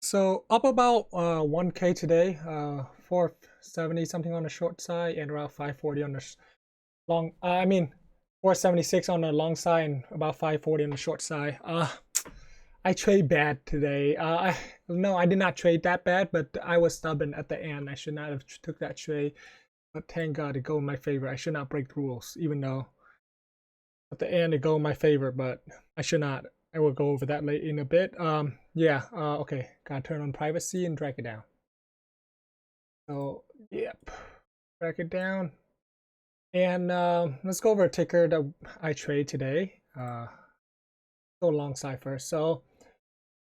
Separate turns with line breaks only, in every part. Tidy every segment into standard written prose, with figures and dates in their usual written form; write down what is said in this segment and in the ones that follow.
So up about 1K today, 470 something on the short side and around 540 on the long. 476 on the long side and about 540 on the short side. I trade bad today. No, I did not trade that bad, but I was stubborn at the end. I should not have took that trade, but thank God it go in my favor. I should not break the rules, even though at the end it go in my favor, but I should not. I will go over that late in a bit. Yeah. Okay. Gotta turn on privacy and drag it down. So, yep. Drag it down. And let's go over a ticker that I trade today. Go alongside first. So,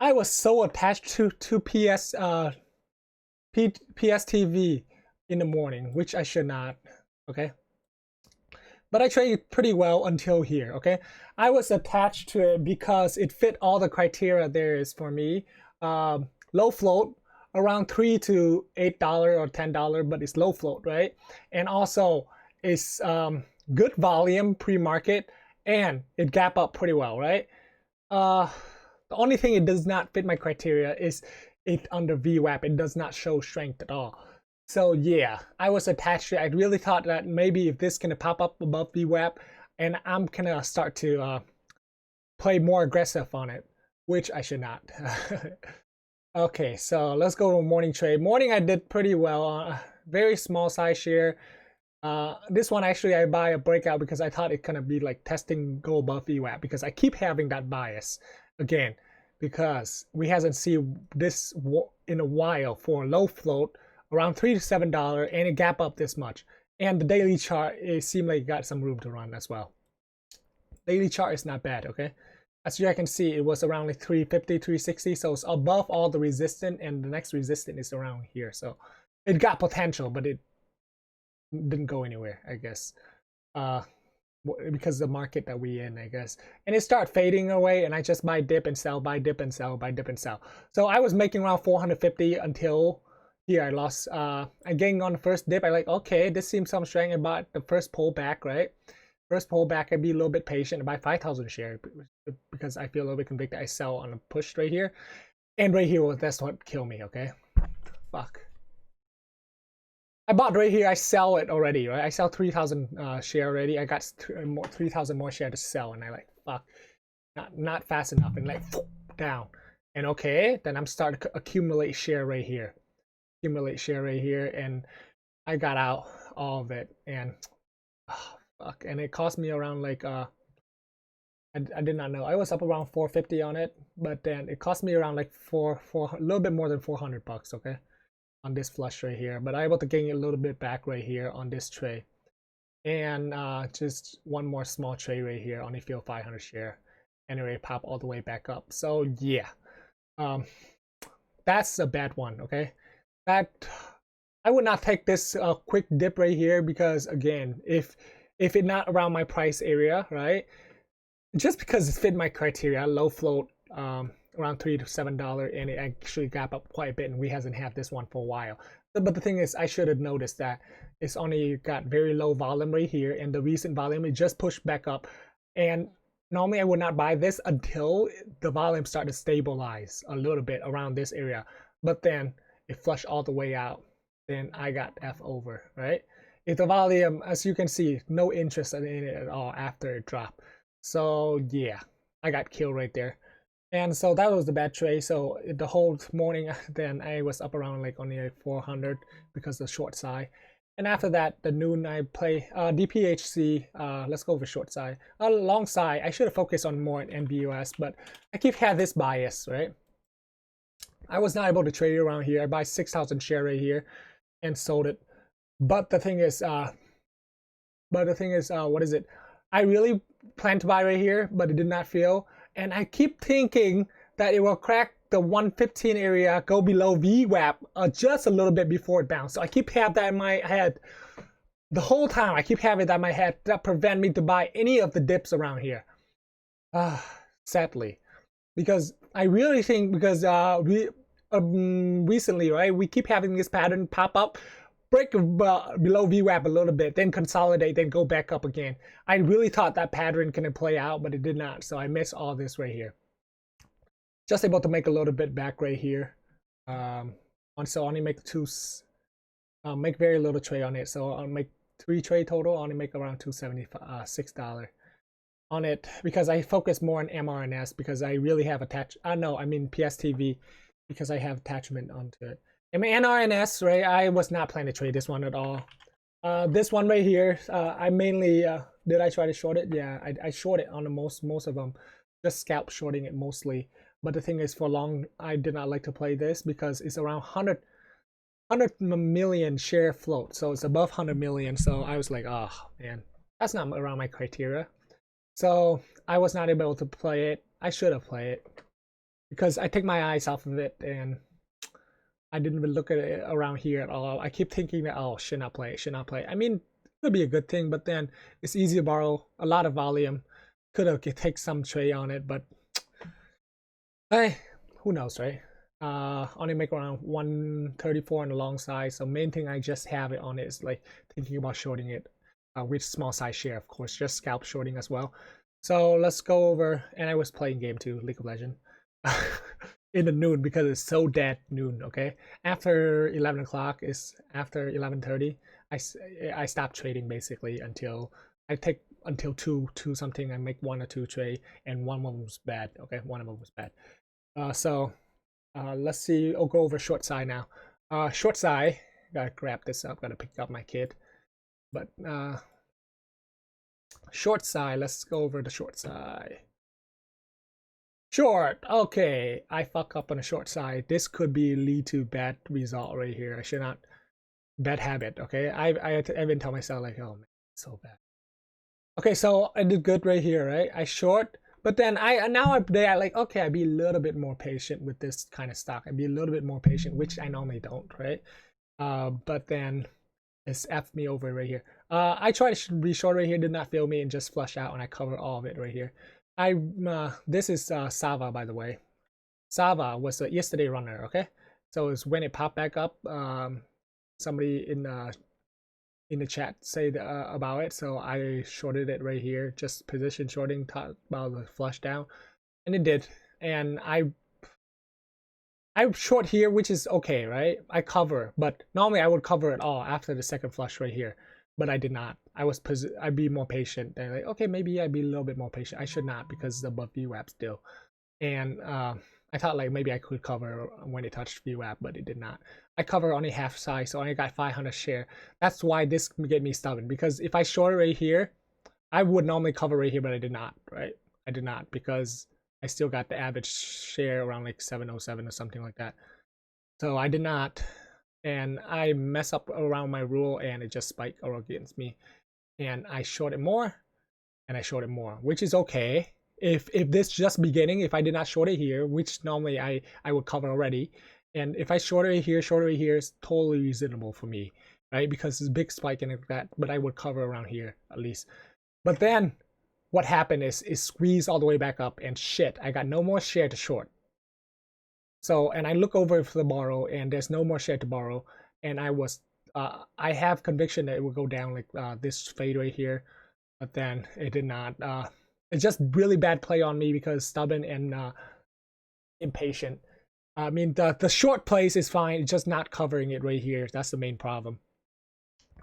I was so attached to PSTV in the morning, which I should not. Okay. But I traded pretty well until here, okay? I was attached to it because it fit all the criteria there is for me. Low float, around $3 to $8 or $10, but it's low float, right? And also, it's good volume pre-market, and it gap up pretty well, right? The only thing it does not fit my criteria is it under VWAP. It does not show strength at all. So yeah, I was attached to it. I really thought that maybe if this can pop up above VWAP, and I'm gonna start to play more aggressive on it, which I should not. Okay, so let's go to a morning trade. Morning I did pretty well. Very small size share. This one actually I buy a breakout because I thought it gonna be like testing go above VWAP because I keep having that bias again because we hasn't seen this in a while for low float around $3 to $7 and it gap up this much. And the daily chart, it seemed like it got some room to run as well. Daily chart is not bad, okay? As you can see, it was around like 350, 360, so it's above all the resistance, and the next resistance is around here. So it got potential, but it didn't go anywhere, I guess. Because of the market that we in, I guess. And it started fading away, and I just buy dip and sell, buy dip and sell, buy dip and sell. So I was making around 450 until here I lost. I gained on the first dip. I like, okay, this seems some strength about the first pullback, right? First pullback, I'd be a little bit patient and buy 5,000 share because I feel a little bit convicted. I sell on a push right here, and right here, that's what killed me. Okay, fuck. I bought right here. I sell it already, right? I sell 3,000 share already. I got 3,000 more share to sell, and I like fuck, not fast enough, and like down. And okay, then I'm starting to accumulate share right here. And I got out all of it, and oh, fuck, and it cost me around like I did not know. I was up around 450 on it, but then it cost me around like a little bit more than 400 bucks, okay, on this flush right here. But I able to gain a little bit back right here on this trade, and just one more small trade right here, only feel 500 share, and it pop all the way back up. So yeah, that's a bad one, okay. That I would not take this quick dip right here because again, if it not around my price area, right? Just because it fit my criteria, low float, around $3 to $7, and it actually gap up quite a bit, and we hasn't had this one for a while. But the thing is, I should have noticed that it's only got very low volume right here, and the recent volume it just pushed back up. And normally I would not buy this until the volume started to stabilize a little bit around this area, but then it flushed all the way out. Then I got F over, right? If the volume, as you can see, no interest in it at all after it dropped. So yeah, I got killed right there. And so that was the bad trade. So the whole morning, then I was up around like only like 400 because of the short side. And after that, the noon I play DPHC. Let's go over short side. Long side, I should have focused on more NVUS, but I keep having this bias, right? I was not able to trade around here. I buy 6,000 share right here and sold it. But the thing is, what is it? I really planned to buy right here, but it did not feel. And I keep thinking that it will crack the 115 area, go below VWAP just a little bit before it bounced. So I keep having that in my head the whole time. I keep having that in my head that prevent me to buy any of the dips around here. Sadly, because I really think because recently, right, we keep having this pattern pop up, break below VWAP a little bit, then consolidate, then go back up again. I really thought that pattern can play out, but it did not. So I missed all this right here. Just able to make a little bit back right here. So only make make very little trade on it. So I'll make 3 trade total. Only make around $276 on it because I focus more on MRNS because I really have no, I mean PSTV because I have attachment onto it. I mean NRNS, right? I was not planning to trade this one at all. This one right here, I mainly did I try to short it? Yeah, I short it on the most of them, just scalp shorting it mostly. But the thing is, for long, I did not like to play this because it's around 100 million share float, so it's above 100 million. So I was like, oh man, that's not around my criteria. So I was not able to play it. I should have played it because I take my eyes off of it and I didn't even look at it around here at all. I keep thinking that, oh, should not play, should not play. I mean, it could be a good thing, but then it's easy to borrow a lot of volume. Could have take some trade on it, but hey, who knows, right? Only make around 134 on the long side. So main thing I just have it on it is like thinking about shorting it with small size share, of course, just scalp shorting as well. So let's go over, and I was playing game 2, League of Legends. In the noon because it's so dead noon. Okay, after 11 o'clock is after 11:30. I stop trading basically until I take until 2 something. I make 1 or 2 trade, and one of them was bad. Okay, one of them was bad. So let's see. I'll go over short side now. Short side. Gotta grab this up. Gotta pick up my kid. But short side. Let's go over the short side. Short. Okay, I fuck up on the short side. This could be lead to bad result right here. I should not. Bad habit. Okay, I even tell myself like, oh man, so bad. Okay, so I did good right here, right? I short, but then I like, okay, I'd be a little bit more patient with this kind of stock. I'd be a little bit more patient, which I normally don't, right? But then it's F me over right here. I tried to be short right here, did not fail me, and just flush out, and I cover all of it right here. This is Sava, by the way. Sava was a yesterday runner, okay? So it's when it popped back up. Somebody in the chat say about it, so I shorted it right here, just position shorting, about the flush down, and it did. And I short here, which is okay, right? I cover, but normally I would cover it all after the second flush right here, but I did not. I'd be more patient. And like, okay, maybe I'd be a little bit more patient. I should not because it's above VWAP still. And I thought like maybe I could cover when it touched VWAP, but it did not. I cover only half size, so I only got 500 share. That's why this get me stubborn, because if I short right here, I would normally cover right here, but I did not, right? I did not because I still got the average share around like 707 or something like that. So I did not, and I mess up around my rule, and it just spiked against me. And I shorted more, and I shorted more, which is okay. If this just beginning, if I did not short it here, which normally I would cover already, and if I short it here, is totally reasonable for me, right? Because it's a big spike and that, but I would cover around here at least. But then what happened is squeeze all the way back up, and shit, I got no more share to short. So, and I look over for the borrow, and there's no more share to borrow, and I have conviction that it will go down like this fade right here, but then it did not. It's just really bad play on me because stubborn and impatient. I mean, the short place is fine, it's just not covering it right here. That's the main problem.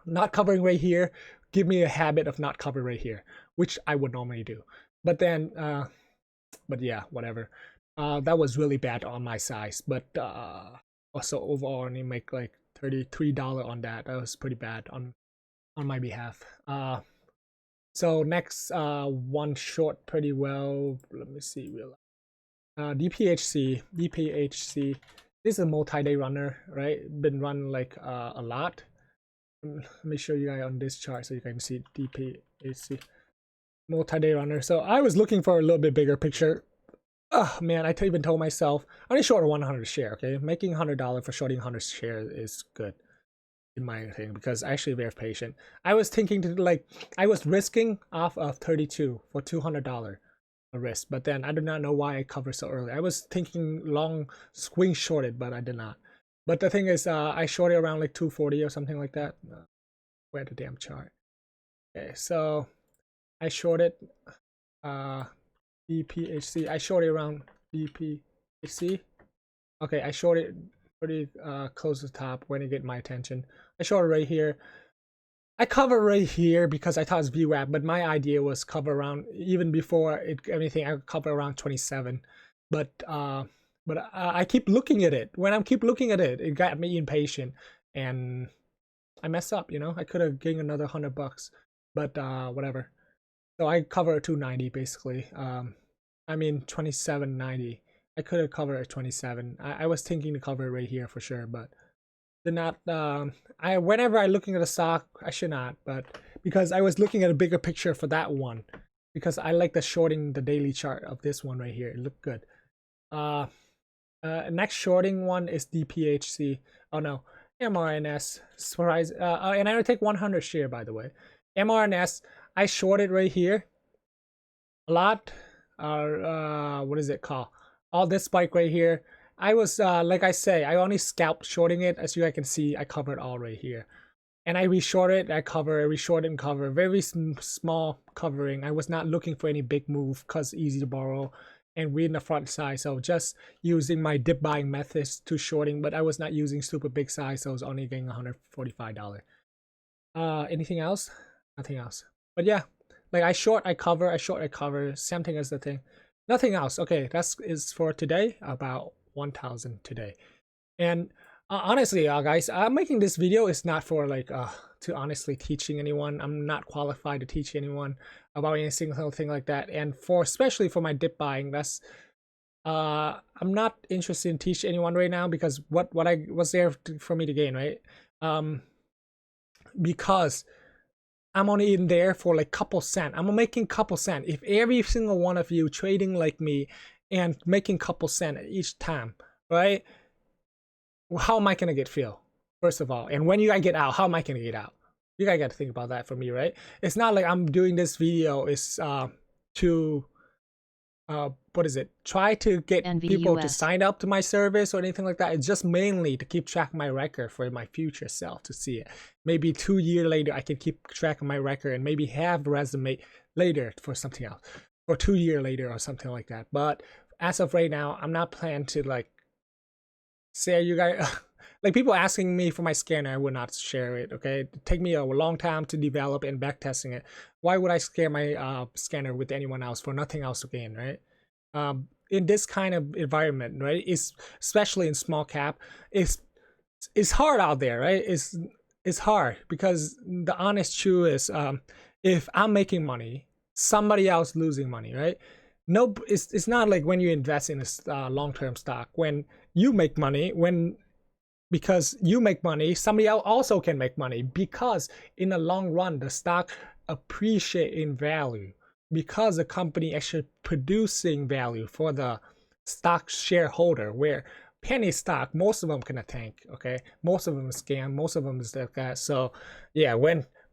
Not covering right here, give me a habit of not covering right here, which I would normally do. But then, but yeah, whatever. That was really bad on my size, but also overall only make like $33 on that. That was pretty bad on my behalf. So next, one short pretty well. Let me see real. DPHC. This is a multi-day runner, right? Been run like a lot. Let me show you guys on this chart so you can see DPHC multi-day runner. So I was looking for a little bit bigger picture. Oh man, I even told myself I only short 100 share. Okay, making $100 for shorting 100 share is good in my thing because I actually very patient. I was thinking to like I was risking off of 32 for $200 a risk, but then I did not know why I covered so early. I was thinking long swing shorted, but I did not. But the thing is, I shorted around like 240 or something like that. Where the damn chart? Okay, so I shorted BPHC. I shorted around BPHC. Okay, I shorted pretty close to the top when it get my attention. I short it right here. I cover right here because I thought it's VWAP, but my idea was cover around, even before anything, I would cover around 27. But I keep looking at it. When I keep looking at it, it got me impatient, and I mess up. You know, I could have gained another $100, but whatever. So I cover 290 basically. I mean 27.90. I could have covered at 27. I was thinking to cover it right here for sure, but did not. I whenever I looking at a stock, I should not, but because I was looking at a bigger picture for that one, because I like the shorting the daily chart of this one right here. It looked good. Next shorting one is DPHC. Oh no, MRNS. Surprise. And I will take 100 share, by the way. MRNS. I shorted right here a lot. What is it called? All this spike right here. I was like I say, I only scalped shorting it. As you guys can see, I covered all right here, and I reshorted, I cover, I reshort and cover. Very small covering. I was not looking for any big move because easy to borrow and read in the front side. So just using my dip buying methods to shorting, but I was not using super big size, so I was only getting $145. Anything else? Nothing else. But yeah, like I short, I cover, I short, I cover. Same thing as the thing. Nothing else. Okay, that's is for today. About 1,000 today. And honestly, guys, I'm making this video is not for like to honestly teaching anyone. I'm not qualified to teach anyone about any single thing like that. And for especially for my dip buying, that's I'm not interested in teach anyone right now, because what I was there for me to gain, right? Because I'm only in there for like couple cent. I'm making couple cent. If every single one of you trading like me and making couple cent each time, right? How am I gonna get feel? First of all, and when you guys get out, how am I gonna get out? You guys got to think about that for me, right? It's not like I'm doing this video is to what is it? Try to get
NVUS.
People to sign up to my service or anything like that. It's just mainly to keep track of my record for my future self to see it. Maybe 2 years later, I can keep track of my record and maybe have the resume later for something else, or 2 years later or something like that. But as of right now, I'm not planning to like say you guys like people asking me for my scanner. I would not share it. Okay, it take me a long time to develop and back testing it. Why would I share my scanner with anyone else for nothing else to gain, right? In this kind of environment, right? It's especially in small cap, it's hard out there, right? It's hard because the honest truth is, if I'm making money, somebody else losing money, right? No, it's not like when you invest in a long-term stock. When you make money, because you make money, somebody else also can make money, because in the long run, the stock appreciate in value because the company actually producing value for the stock shareholder, where penny stock, most of them can tank, okay? Most of them is scam, most of them is like that. So yeah,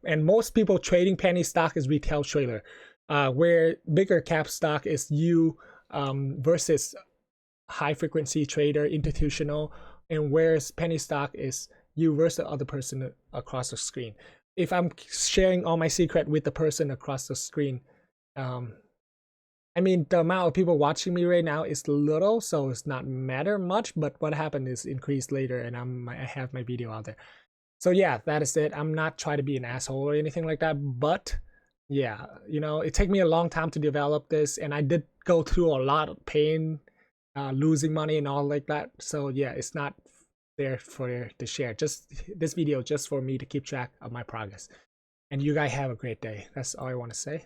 and most people trading penny stock is retail trader, where bigger cap stock is you versus high frequency trader, institutional, and whereas penny stock is you versus the other person across the screen. If I'm sharing all my secret with the person across the screen, I mean, the amount of people watching me right now is little, so it's not matter much, but what happened is increased later, and I have my video out there. So yeah, that is it. I'm not trying to be an asshole or anything like that, but yeah, you know, it took me a long time to develop this, and I did go through a lot of pain, losing money and all like that. So yeah, it's not there for to share. Just this video just for me to keep track of my progress. And you guys have a great day. That's all I want to say.